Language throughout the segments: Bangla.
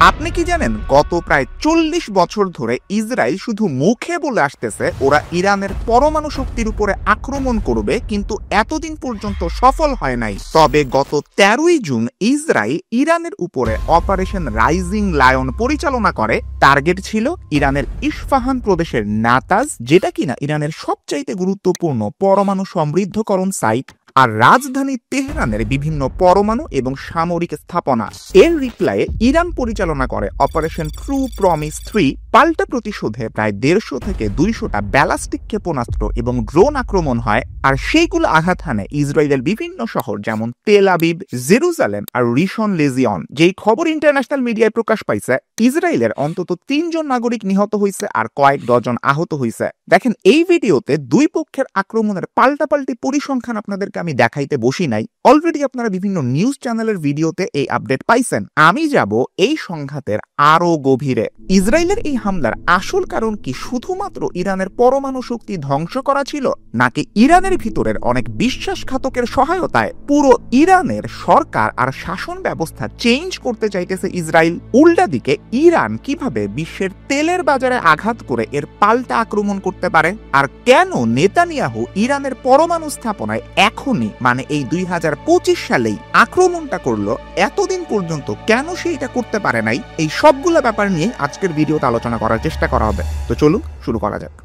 আপনি কি জানেন গত প্রায় 40 বছর ধরে ইসরায়েল শুধু মুখে বলে আসতেছে ওরা ইরানের পরমাণু শক্তির উপরে আক্রমণ করবে, কিন্তু এতদিন পর্যন্ত সফল হয় নাই। তবে গত 13ই জুন ইসরায়েল ইরানের উপরে অপারেশন রাইজিং লায়ন পরিচালনা করে। টার্গেট ছিল ইরানের ইস্পাহান প্রদেশের নাতাজ, যেটা কিনা ইরানের সবচাইতে গুরুত্বপূর্ণ পরমাণু সমৃদ্ধকরণ সাইট, আর রাজধানী তেহরানের বিভিন্ন পরমাণু এবং সামরিক স্থাপনা। এর রিপ্লাইয়ে ইরান পরিচালনা করে অপারেশন ট্রু প্রমিস 3। পাল্টা প্রতিশোধে প্রায় 150 থেকে 200টা ব্যালাস্টিক ক্ষেপণাস্ত্র এবং ড্রোন আক্রমণ হয়, আর সেইগুলো আঘাত হানে ইসরায়েলের বিভিন্ন শহর যেমন তেল আবিব, জেরুজালেম আর রিশন লেজিয়ন। যেই খবর ইন্টারন্যাশনাল মিডিয়ায় প্রকাশ পাইছে, ইসরায়েলের অন্তত 3 জন নাগরিক নিহত হয়েছে আর কয়েক ডজন আহত হয়েছে। দেখেন, এই ভিডিওতে দুই পক্ষের আক্রমণের পাল্টাপাল্টি পরিসংখ্যান আপনাদেরকে আমি দেখাইতে বসি নাই। অলরেডি আপনারা বিভিন্ন নিউজ চ্যানেলের ভিডিওতে এই আপডেট পাইছেন। আমি যাব এই সংঘাতের আরো গভীরে। ইসরায়েলের এই হামলার আসল কারণ কি শুধুমাত্র ইরানের পরমাণু শক্তি ধ্বংস করা ছিল, নাকি ইরানের ভিতরের অনেক বিশ্বাসঘাতকের সহায়তায় পুরো ইরানের সরকার আর শাসন ব্যবস্থা চেঞ্জ করতে চাইতেছে ইসরায়েল? উল্টা দিকে ইরান কিভাবে বিশ্বের তেলের বাজারে আঘাত করে এর পাল্টা আক্রমণ করতে পারে? আর কেন নেতানিয়াহু ইরানের পরমাণু স্থাপনায় এখনই মানে এই 2025 সালেই আক্রমণটা করলো? এতদিন পর্যন্ত কেন সে এটা করতে পারে নাই? এই সবগুলো ব্যাপার নিয়ে আজকের ভিডিওতে আলোচনা করার চেষ্টা করা হবে। তো চলুন শুরু করা যাক।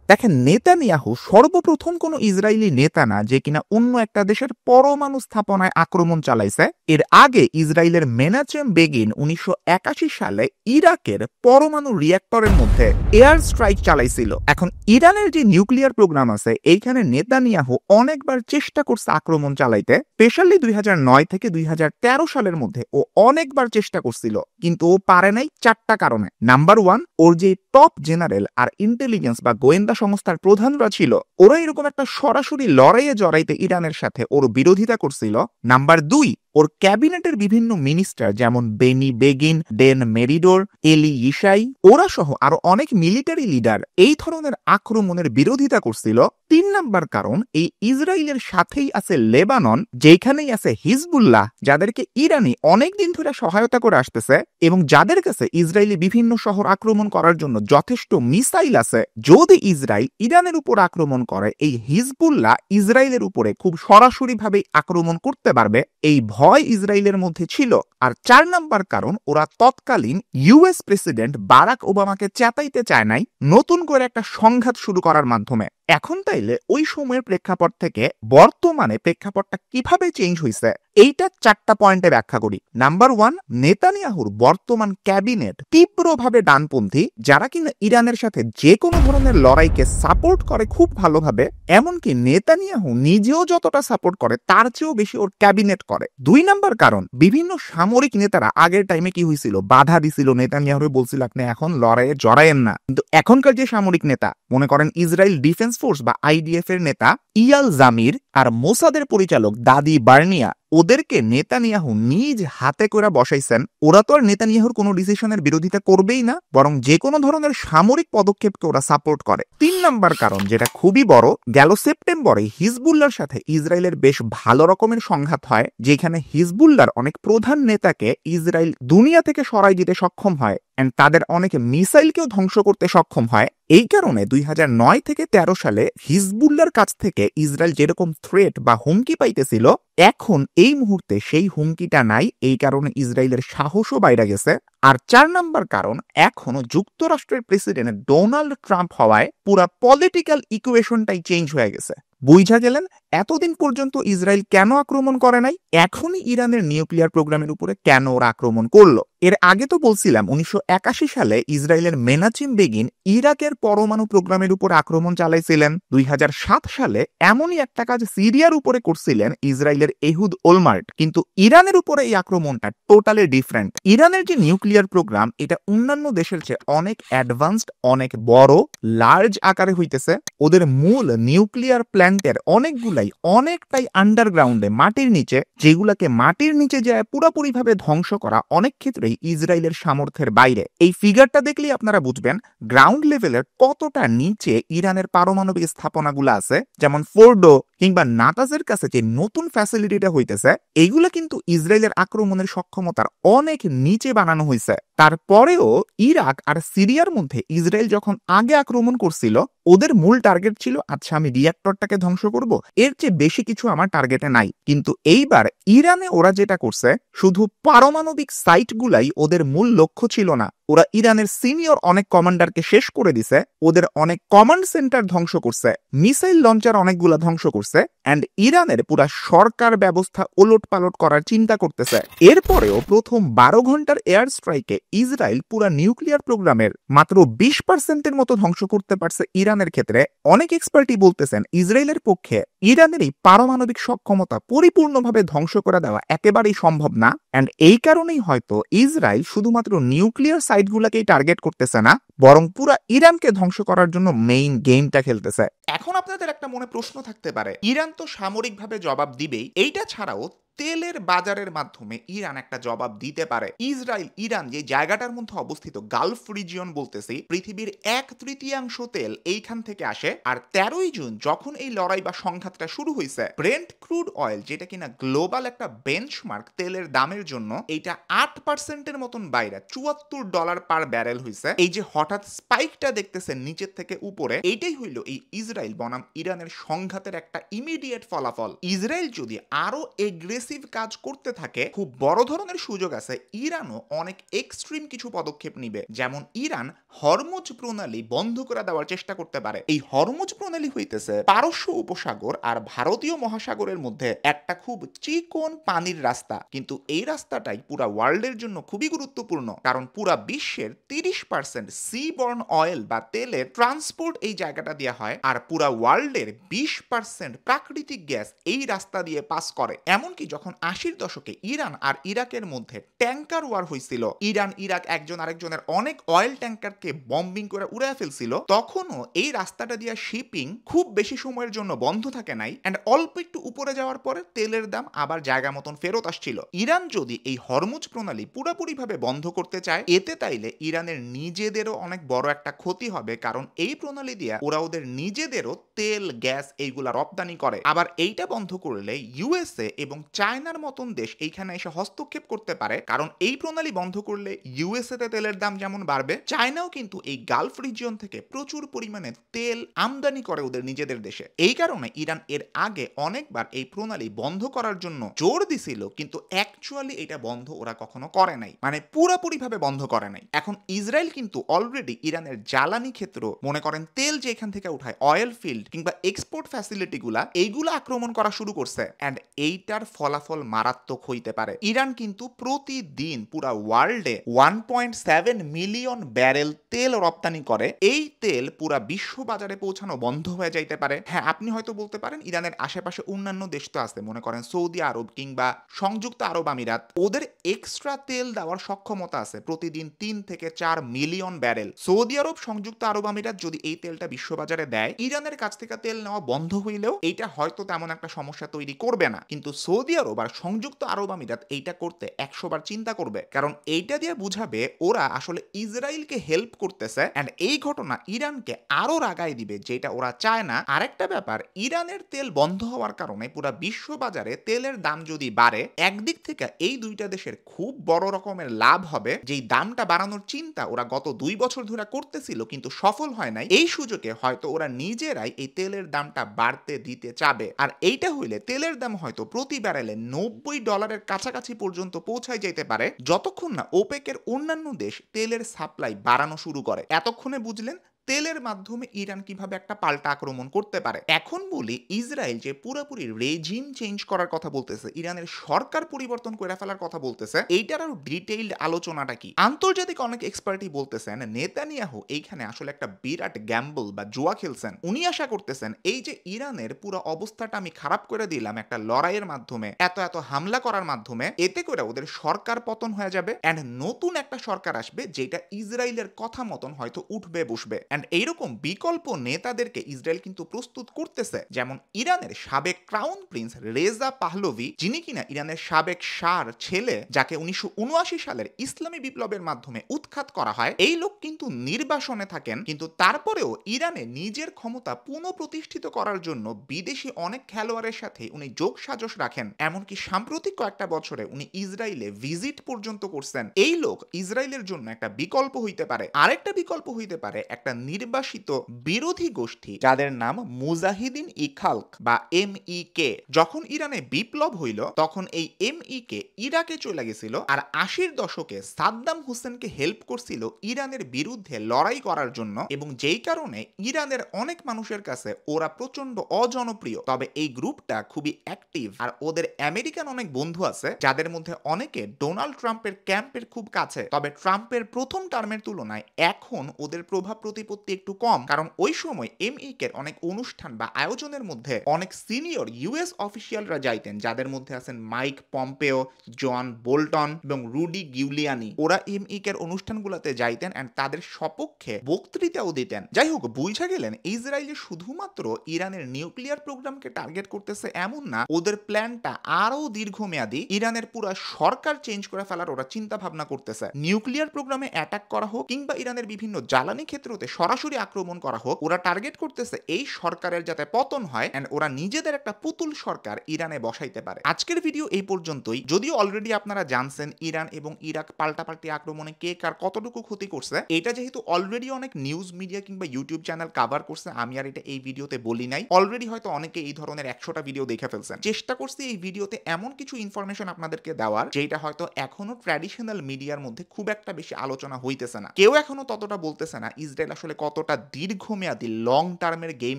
দেখেন, নেতানিয়াহু সর্বপ্রথম কোনো ইসরায়েলি নেতা না যে কিনা অন্য একটা দেশের পরমাণু স্থাপনায় আক্রমণ চালাইছে। এর আগে ইসরায়েলের মেনাচেম বেগিন 1981 সালে ইরাকের পরমাণু রিঅ্যাক্টরের মধ্যে এয়ার স্ট্রাইক চালাইছিল। এখন ইরানের যে নিউক্লিয়ার প্রোগ্রাম আছে, এইখানে নেতানিয়াহু অনেকবার চেষ্টা করছে আক্রমণ চালাইতে। স্পেশালি 2009 থেকে 2013 সালের মধ্যে ও অনেকবার চেষ্টা করছিল, কিন্তু ও পারে নাই 4টা কারণে। নাম্বার 1, ওর যে টপ জেনারেল আর ইন্টেলিজেন্স বা গোয়েন্দা সংস্থার প্রধানরা ছিল, ওরা এরকম একটা সরাসরি লড়াইয়ে জড়াইতে ইরানের সাথে ওর বিরোধিতা করছিল। নাম্বার 2, ওর ক্যাবিনেটের বিভিন্ন মিনিস্টার যেমন বেনি বেগিন, ডেন মেরিডোর, এলি ইশাই, ওরা সহ আরো অনেক মিলিটারি লিডার এই ধরনের আক্রমণের বিরোধিতা করছিল। 3 নাম্বার কারণ, এই ইসরায়েলের সাথেই আছে লেবানন, যেখানেই আছে হিজবুল্লাহ, যাদেরকে ইরানি অনেকদিন ধরে সহায়তা করে আসতেছে এবং যাদের কাছে ইসরায়েলি বিভিন্ন শহর আক্রমণ করার জন্য যথেষ্ট মিসাইল আছে। যদি ইসরায়েল ইরানের উপর আক্রমণ করে, এই হিজবুল্লাহ ইসরায়েলের উপরে খুব সরাসরি ভাবে আক্রমণ করতে পারবে, এই ভয় ইসরায়েলের মধ্যে ছিল। আর 4 নাম্বার কারণ, ওরা তৎকালীন ইউএস প্রেসিডেন্ট বারাক ওবামাকে চেতাইতে চায় নাই নতুন করে একটা সংঘাত শুরু করার মাধ্যমে। এখন তাইলে ওই সময়ের প্রেক্ষাপট থেকে বর্তমানে প্রেক্ষাপটটা কিভাবে চেঞ্জ হয়েছে, এইটা 4টা পয়েন্টে ব্যাখ্যা করি। নাম্বার 1, নেতানিয়াহুর বর্তমান ক্যাবিনেট তীব্রভাবে ডানপন্থী, যারা কিনা ইরানের সাথে যে কোনো ধরনের লড়াইকে সাপোর্ট করে খুব ভালোভাবে। এমনকি নেতানিয়াহু নিজেও যতটা সাপোর্ট করে তার চেয়েও বেশি ওর ক্যাবিনেট করে। 2 নাম্বার কারণ, বিভিন্ন সামরিক নেতারা আগের টাইমে কি হয়েছিল, বাধা দিছিল, নেতানিয়াহু বলছিল আপনি এখন লড়াইয়ে জড়ায়েন না। কিন্তু এখনকার যে সামরিক নেতা, মনে করেন ইসরায়েল ডিফেন্স ফোর্স বা আইডিএফ এর নেতা ইয়াল জামির আর মোসাদের পরিচালক দাদি বার্নিয়া, ওদেরকে নেতানিয়াহু নিজ হাতে করে বসাইছেন। ওরা তো আর নেতানিয়াহুর কোনো ডিসিশনের বিরোধিতা করবেই না, বরং যে কোনো ধরনের সামরিক পদক্ষেপকে ওরা সাপোর্ট করে। 3 নাম্বার কারণ, যেটা খুবই বড়, গেল সেপ্টেম্বরে হিজবুল্লাহর সাথে ইসরায়েলের বেশ ভালো রকমের সংঘাত হয়, যেখানে হিজবুল্লাহর অনেক প্রধান নেতাকে ইসরায়েল দুনিয়া থেকে সরাই দিতে সক্ষম হয় এন্ড তাদের অনেক মিসাইলকেও ধ্বংস করতে সক্ষম হয়। এই কারণে 2009 থেকে 13 সালে হিজবুল্লাহর কাছ থেকে ইসরায়েল যেরকম থ্রেট বা হুমকি পাইতেছিল, এখন এই মুহূর্তে সেই হুমকিটা নাই। এই কারণে ইসরায়েলের সাহসও বাইরে গেছে। আর 4 নাম্বার কারণ, এখনো যুক্তরাষ্ট্রের প্রেসিডেন্ট ডোনাল্ড ট্রাম্প হওয়ায় পুরা পলিটিক্যাল ইকুয়েশনটাই চেঞ্জ হয়ে গেছে। বুঝা গেলেন এতদিন পর্যন্ত ইসরায়েল কেন আক্রমণ করে নাই, এখনই ইরানের নিউক্লিয়ার প্রোগ্রামের উপরে কেন ওরা আক্রমণ করলো। এর আগে তো বলছিলাম 1981 সালে ইসরায়েলের মেনাচিম বেগিন ইরাকের পরমাণু প্রোগ্রামের উপর আক্রমণ চালাইছিলেন। 2007 সালে এমনই একটা কাজ সিরিয়ার উপরে করছিলেন ইসরায়েলের এহুদ ওলমার্ট। কিন্তু ইরানের উপরে এই আক্রমণটা টোটালি ডিফারেন্ট। ইরানের যে নিউক্লিয়ার প্রোগ্রাম, এটা অন্যান্য দেশের চেয়ে অনেক অ্যাডভান্সড, অনেক বড়, লার্জ আকারে হইতেছে। ওদের মূল নিউক্লিয়ার প্ল্যান্টের অনেকগুলাই যায় অনেকটাই আন্ডারগ্রাউন্ডে, মাটির নিচে, যেগুলাকে মাটির নিচে যায় পুরোপুরিভাবে ধ্বংস করা অনেক ক্ষেত্রেই ইসরায়েলের সামর্থ্যের বাইরে। এই ফিগারটা দেখলেই আপনারা বুঝবেন গ্রাউন্ড লেভেলের কতটা নিচে ইরানের পারমাণবিক স্থাপনাগুলো আছে। যেমন ফোর্ডো কিংবা নাতাজের কাছে যে নতুন ফ্যাসিলিটিটা হইতেছে, এইগুলা কিন্তু ইসরায়েলের আক্রমণের সক্ষমতার অনেক নিচে বানানো হয়েছে। তারপরেও ইরাক আর সিরিয়ার মধ্যে ইসরায়েল যখন আগে আক্রমণ করছিল, ওদের মূল টার্গেট ছিল আচ্ছা আমি রিঅ্যাক্টরটাকে ধ্বংস করব, এর চেয়ে বেশি কিছু আমার টার্গেটে নাই। কিন্তু এইবার ইরানে ওরা যেটা করছে, শুধু পারমাণবিক সাইটগুলাই ওদের মূল লক্ষ্য ছিল না, ওরা ইরানের সিনিয়র অনেক কমান্ডারকে শেষ করে দিছে, ওদের অনেক কমান্ড সেন্টার ধ্বংস করছে, মিসাইল লঞ্চার অনেকগুলা ধ্বংস করছে, অ্যান্ড ইরানের পুরা সরকার ব্যবস্থা ওলট পালট করার চিন্তা করতেছে। এরপরেও প্রথম 12 ঘন্টার এয়ার স্ট্রাইকে ইসরায়েল পুরা নিউক্লিয়ার প্রোগ্রামের মাত্র 20% মতো ধ্বংস করতে পারছে ইরানের ক্ষেত্রে। অনেক এক্সপার্টই বলতেছেন ইসরায়েলের পক্ষে ইরানের এই পারমাণবিক সক্ষমতা পরিপূর্ণভাবে ধ্বংস করে দেওয়া একেবারেই সম্ভব না, অ্যান্ড এই কারণেই হয়তো ইসরায়েল শুধুমাত্র নিউক্লিয়ার সাইটগুলোকেই টার্গেট করতেছে না, বরং পুরা ইরানকে ধ্বংস করার জন্য মেইন গেমটা খেলতেছে। এখন আপনাদের একটা মনে প্রশ্ন থাকতে পারে, ইরান তো সামরিকভাবে জবাব দিবেই, এইটা ছাড়াও তেলের বাজারের মাধ্যমে ইরান একটা জবাব দিতে পারে। ইসরায়েল ইরান যে জায়গাটার মধ্যে অবস্থিত গালফ রিজিয়ন বলতেছি, পৃথিবীর 1/3 তেল এইখান থেকে আসে। আর 13ই জুন যখন এই লড়াই বা সংঘাতটা শুরু হয়েছে, ব্রেন্ট ক্রুড অয়েল, যেটা কিনা গ্লোবাল একটা বেঞ্চমার্ক তেলের দামের জন্য, এইটা 8%-এর মতন বাইরে $74 পার ব্যারেল হয়েছে। এই যে হঠাৎ স্পাইকটা দেখতেছেন নিচের থেকে উপরে, এইটাই হইল এই ইসরায়েল বনাম ইরানের সংঘাতের একটা ইমিডিয়েট ফলাফল। ইসরায়েল যদি আরো এগ্রেসিভ কাজ করতে থাকে, খুব বড় ধরনের সুযোগ আছে ইরানও অনেক এক্সট্রিম কিছু পদক্ষেপ নিবে। যেমন ইরান হরমুজ প্রণালী বন্ধ করে দেওয়ার চেষ্টা করতে পারে। এই হরমুজ প্রণালী হইতেছে পারস্য উপসাগর আর ভারতীয় মহাসাগরের মধ্যে একটা খুব চিকন পানির রাস্তা, কিন্তু এই রাস্তাটাই পুরা ওয়ার্ল্ডের জন্য খুবই গুরুত্বপূর্ণ, কারণ পুরা বিশ্বের 30% সি-বর্ন অয়েল বা তেলের ট্রান্সপোর্ট এই জায়গাটা দেওয়া হয়, আর পুরা ওয়ার্ল্ডের 20% প্রাকৃতিক গ্যাস এই রাস্তা দিয়ে পাস করে। এমনকি যখন 80-র দশকে ইরান আর ইরাকের মধ্যে ট্যাঙ্কার ওয়ার হয়েছিল, ইরান ইরাক একজন আরেকজনের অনেক অয়েল ট্যাঙ্কারকে বম্বিং করে উড়ায় ফেলছিল, তখনও এই রাস্তাটা দিয়ে শিপিং খুব বেশি সময়ের জন্য বন্ধ থাকে নাই, এন্ড অল্প একটু উপরে যাওয়ার পরে তেলের দাম আবার জায়গা মতন ফেরত আসছিল। ইরান যদি এই হরমুজ প্রণালী পুরোপুরিভাবে বন্ধ করতে চায়, এতে তাইলে ইরানের নিজেদেরও অনেক বড় একটা ক্ষতি হবে, কারণ এই প্রণালী দিয়ে ওরা ওদের নিজেদেরও তেল গ্যাস এইগুলা রপ্তানি করে। আবার এইটা বন্ধ করলে ইউএসএ এবং চায়নার মতন দেশ এইখানে এসে হস্তক্ষেপ করতে পারে, কারণ এই প্রণালী বন্ধ করলে ইউএসএ তে তেলের দাম যেমন বাড়বে, চায়নাও কিন্তু এই গালফ রিজিয়ন থেকে প্রচুর পরিমাণে তেল আমদানি করে ওদের নিজেদের দেশে। এই কারণে ইরান এর আগে অনেকবার এই প্রণালী বন্ধ করার জন্য জোর দিছিল, কিন্তু অ্যাকচুয়ালি এটা বন্ধ ওরা কখনো করে নাই, মানে পুরোপুরিভাবে বন্ধ করে নাই। এখন ইসরায়েল কিন্তু অলরেডি ইরানের জ্বালানি ক্ষেত্র, মনে করেন তেল যে এখান থেকে উঠায়, অয়েল ফিল্ড কিংবা এক্সপোর্ট ফ্যাসিলিটিগুলা, এইগুলো আক্রমণ করা শুরু করছে, এন্ড এইটার ফলাফল মারাত্মক হইতে পারে। ইরান কিন্তু প্রতিদিন পুরা ওয়ার্ল্ডে 1.7 মিলিয়ন ব্যারেল তেল রপ্তানি করে। এই তেল পুরা বিশ্ব বাজারে পৌঁছানো বন্ধ হয়ে যাইতে পারে। হ্যাঁ, আপনি হয়তো বলতে পারেন ইরানের আশেপাশে অন্যান্য দেশ তো আছে, মনে করেন সৌদি আরব কিংবা সংযুক্ত আরব আমিরাত, ওদের এক্সট্রা তেল দেওয়ার সক্ষমতা আছে প্রতিদিন 3 থেকে 4 মিলিয়ন ব্যারেল। সৌদি আরব, সংযুক্ত আরব আমিরাত যদি এই তেলটা বিশ্ববাজারে দেয়, ইরানের কাছ থেকে তেল নেওয়া বন্ধ হইলেও এইটা হয়তো তেমন একটা সমস্যা তৈরি করবে না, কিন্তু সৌদি আরব আর সংযুক্ত আরব আমিরাত এইটা করতে 100 বার চিন্তা করবে, কারণ এইটা দিয়ে বুঝাবে ওরা আসলে ইসরায়েলকে হেল্প করতেছে, এন্ড এই ঘটনা ইরানকে আরো রাগায় দিবে, যেটা ওরা চায় না। আরেকটা ব্যাপার, ইরানের তেল বন্ধ হওয়ার কারণে পুরো বিশ্ব বাজারে তেলের দাম যদি বাড়ে, একদিক থেকে এই দুইটা দেশের খুব বড় রকমের লাভ হবে। যেই দামটা বাড়ানোর চিন্তা ওরা গত 2 বছর ধরে করতেছিল কিন্তু সফল হয় নাই, এই সুযোগে হয়তো ওরা নিজেরাই এই তেলের দামটা বাড়তে দিতে চাবে। আর এইটা হইলে তেলের দাম হয়তো প্রতি ব্যারেলে $90 কাছাকাছি পর্যন্ত পৌঁছায় যেতে পারে, যতক্ষণ না ওপেকের অন্যান্য দেশ তেলের সাপ্লাই বাড়ানো শুরু করে। এতক্ষণে বুঝলেন তেলের মাধ্যমে ইরান কিভাবে একটা পাল্টা আক্রমণ করতে পারে। এখন বলি, ইসরায়েল যে পুরোপুরি রেজিম চেঞ্জ করার কথা বলতেছে, ইরানের সরকার পরিবর্তন করে ফেলার কথা বলতেছে, এইটার আরো ডিটেইলড আলোচনাটা কি? আন্তর্জাতিক অনেক এক্সপার্টই বলতেছেন নেতানিয়াহু এইখানে আসলে একটা বিরাট গ্যাম্বল বা জুয়া খেলছেন। উনি আশা করতেছেন এই যে ইরানের পুরো অবস্থাটা আমি খারাপ করে দিলাম একটা লড়াইয়ের মাধ্যমে, এত এত হামলা করার মাধ্যমে, এতে করে ওদের সরকার পতন হয়ে যাবে, এন্ড নতুন একটা সরকার আসবে যেটা ইসরায়েলের কথা মতন হয়তো উঠবে বসবে। অ্যান্ড এইরকম বিকল্প নেতাদেরকে ইসরায়েল কিন্তু প্রস্তুত করতেছে, যেমন ইরানের সাবেক ক্রাউন প্রিন্স রেজা পাহলভি, যিনি কিনা ইরানের সাবেক শাহর ছেলে, যাকে 1979 সালের ইসলামী বিপ্লবের মাধ্যমে উৎখাত করা হয়। এই লোক কিন্তু নির্বাসনে থাকেন, কিন্তু তারপরেও ইরানে নিজের ক্ষমতা পুনঃপ্রতিষ্ঠিত করার জন্য বিদেশি অনেক খেলোয়াড়ের সাথে উনি যোগসাজশ রাখেন। এমনকি সাম্প্রতিক কয়েকটা বছরে উনি ইসরায়েলে ভিজিট পর্যন্ত করছেন। এই লোক ইসরায়েলের জন্য একটা বিকল্প হইতে পারে। আরেকটা বিকল্প হইতে পারে একটা নির্বাসিত বিরোধী গোষ্ঠী, যাদের নাম মুজাহিদিন ইখালক বা MEK। যখন ইরানে বিপ্লব হইল তখন এই MEK ইরাকে চলে গেছিল, আর 80-র দশকে সাদ্দাম হোসেনকে হেল্প করছিল ইরানের বিরুদ্ধে লড়াই করার জন্য, এবং যেই কারণে ইরানের অনেক মানুষের কাছে ওরা প্রচন্ড অজনপ্রিয়। তবে এই গ্রুপটা খুবই অ্যাক্টিভ, আর ওদের আমেরিকান অনেক বন্ধু আছে, যাদের মধ্যে অনেকে ডোনাল্ড ট্রাম্পের ক্যাম্পের খুব কাছে। তবে ট্রাম্পের প্রথম টার্মের তুলনায় এখন ওদের প্রভাব প্রতিপত্তি একটু কম, কারণ ওই সময় MEK এর অনেক অনুষ্ঠান বা আয়োজনের মধ্যে অনেক সিনিয়র US অফিসিয়ালরা যাইতেন, যাদের মধ্যে আছেন মাইক পম্পেও, জন বোল্টন এবং রুডি গিউলিয়ানি। ওরা MEK এর অনুষ্ঠানগুলোতে যাইতেন এন্ড তাদের সপক্ষে বক্তৃতাও দিতেন। যাই হোক, বুঝা গেলেন ইসরায়েল যে শুধুমাত্র ইরানের নিউক্লিয়ার প্রোগ্রামকে টার্গেট করতেছে এমন না, ওদের প্ল্যানটা আরো দীর্ঘমেয়াদী। ইরানের পুরো সরকার চেঞ্জ করে ফেলার ওরা চিন্তা ভাবনা করতেছে। নিউক্লিয়ার প্রোগ্রামে অ্যাটাক করা হোক কিংবা ইরানের বিভিন্ন জ্বালানি ক্ষেত্রতে সরাসরি আক্রমণ করা হোক, ওরা টার্গেট করতেছে এই সরকারের যাতে পতন হয় এন্ড ওরা নিজেদের একটা পুতুল সরকার ইরানে বসাইতে পারে। আজকের ভিডিও এই পর্যন্তই। যদিও অলরেডি আপনারা জানছেন ইরান এবং ইরাক পাল্টাপাল্টি আক্রমণে কে কার কতটুকু ক্ষতি করছে, এটা যেহেতু অলরেডি অনেক নিউজ মিডিয়া কিংবা ইউটিউব চ্যানেল কভার করছে, আমি আর এটা এই ভিডিওতে বলি নাই। অলরেডি হয়তো অনেকে এই ধরনের 100টা ভিডিও দেখে ফেলছেন। চেষ্টা করছি এই ভিডিওতে এমন কিছু ইনফরমেশন আপনাদেরকে দেওয়ার, যেটা হয়তো এখনো ট্র্যাডিশনাল মিডিয়ার মধ্যে খুব একটা বেশি আলোচনা হইতেছে না। কেউ এখনো ততটা বলতেছে না ইসরায়েল আসলে কতটা দীর্ঘমেয়াদী লং টার্মের গেম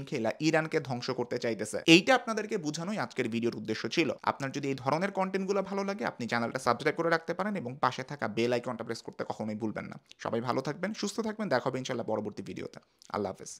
খেলা ইরানকে ধ্বংস করতে চাইতেছে। এইটা আপনাদেরকে বোঝানোই আজকের ভিডিওর উদ্দেশ্য ছিল। আপনার যদি এই ধরনের কন্টেন্টগুলো ভালো লাগে, আপনি চ্যানেলটা সাবস্ক্রাইব করে রাখতে পারেন এবং পাশে থাকা বেল আইকনটা প্রেস করতে কখনোই ভুলবেন না। সবাই ভালো থাকবেন, সুস্থ থাকবেন। দেখা হবে ইনশাআল্লাহ পরবর্তী ভিডিওতে। আল্লাহ হাফেজ।